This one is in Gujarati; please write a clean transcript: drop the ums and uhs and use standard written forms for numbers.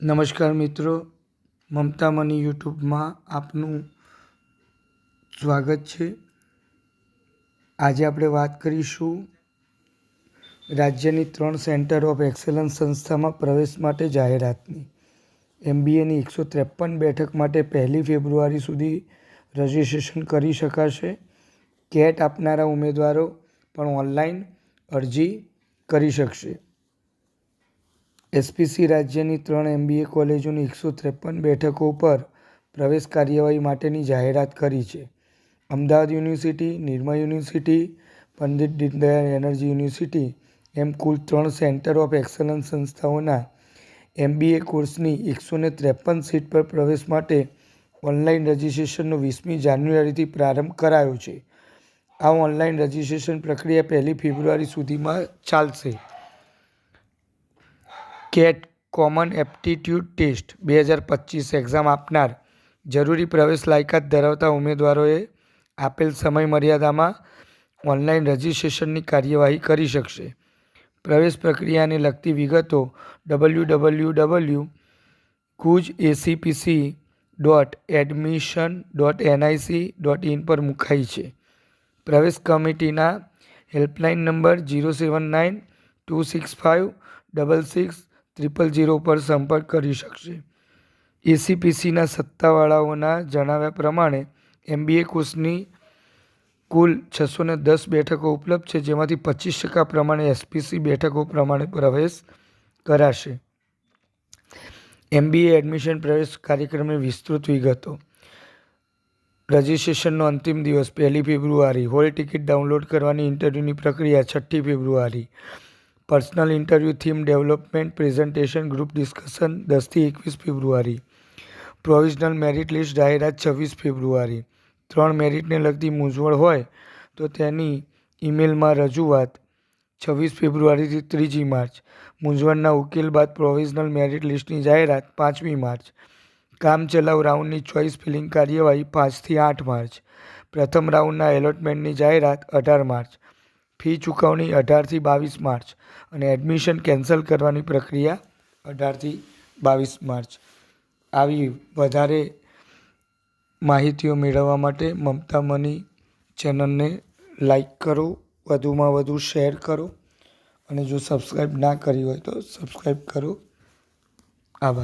નમસ્કાર મિત્રો, મમતા મની યુટ્યુબમાં આપનું સ્વાગત છે। આજે આપણે વાત કરીશું રાજ્યની 3 સેન્ટર ઓફ એક્સેલન્સ સંસ્થામાં પ્રવેશ માટે જાહેરાતની। MBAની 153 બેઠક માટે 1 ફેબ્રુઆરી સુધી રજિસ્ટ્રેશન કરી શકાશે। કેટ આપનારા ઉમેદવારો પણ ઓનલાઈન અરજી કરી શકશે। SPC રાજ્યની 3 MBA કોલેજોની 153 બેઠકો પર પ્રવેશ કાર્યવાહી માટેની જાહેરાત કરી છે। Ahmedabad university, Nirma university, Pandit Deendayal energy university એમ કુલ 3 સેન્ટર ઓફ એક્સેલન્સ સંસ્થાઓના MBA કોર્સની 153 સીટ પર પ્રવેશ માટે ઓનલાઈન રજિસ્ટ્રેશનનો 20મી જાન્યુઆરીથી પ્રારંભ કરાયો છે। આ ઓનલાઈન રજિસ્ટ્રેશન પ્રક્રિયા 1 ફેબ્રુઆરી સુધીમાં ચાલશે। CAT common aptitude test 2025 exam આપનાર જરૂરી પ્રવેશ લાયકાત ધરાવતા ઉમેદવારોએ આપેલ સમય મર્યાદામાં ઓનલાઈન રજિસ્ટ્રેશનની કાર્યવાહી કરી શકશે। પ્રવેશ પ્રક્રિયાને લગતી વિગતો www.kujacpc.admission.nic.in પર મુકાઈ છે। પ્રવેશ કમિટીના હેલ્પલાઇન નંબર 07926566000 પર સંપર્ક કરી શકશે। ACPCના સત્તાવાળાઓના જણાવ્યા પ્રમાણે MBA કોર્સની કુલ 610 બેઠકો ઉપલબ્ધ છે, જેમાંથી 25% પ્રમાણે SPC બેઠકો પ્રમાણે પ્રવેશ કરાશે। MBA એડમિશન પ્રવેશ કાર્યક્રમની વિસ્તૃત વિગતો। રજિસ્ટ્રેશનનો અંતિમ દિવસ 1 ફેબ્રુઆરી। હોલ ટિકિટ ડાઉનલોડ કરવાની ઇન્ટરવ્યૂની પ્રક્રિયા 6 ફેબ્રુઆરી। Personal interview, theme development, presentation, group discussion 10થી 21 ફેબ્રુઆરી। પ્રોવિઝનલ મેરિટ લિસ્ટ જાહેરાત 26 ફેબ્રુઆરી। 3 મેરિટને લગતી મૂંઝવણ હોય તો તેની ઈમેલમાં રજૂઆત 26 ફેબ્રુઆરીથી 3 માર્ચ। મૂંઝવણના ઉકેલ બાદ પ્રોવિઝનલ મેરિટ લિસ્ટની જાહેરાત 5મી માર્ચ। કામચલાઉ રાઉન્ડની ચોઇસ ફિલિંગ કાર્યવાહી 5થી 8 માર્ચ। પ્રથમ રાઉન્ડના એલોટમેન્ટની જાહેરાત 18 માર્ચ। ફી ચૂકવણી 18થી 22 માર્ચ અને એડમિશન કેન્સલ કરવાની પ્રક્રિયા 18થી 22 માર્ચ। આવી વધારે માહિતીઓ મેળવવા માટે મમતા મની ચેનલને લાઈક કરો, વધુમાં વધુ શેર કરો અને જો સબસ્ક્રાઈબ ના કરી હોય તો સબસ્ક્રાઈબ કરો। આભાર।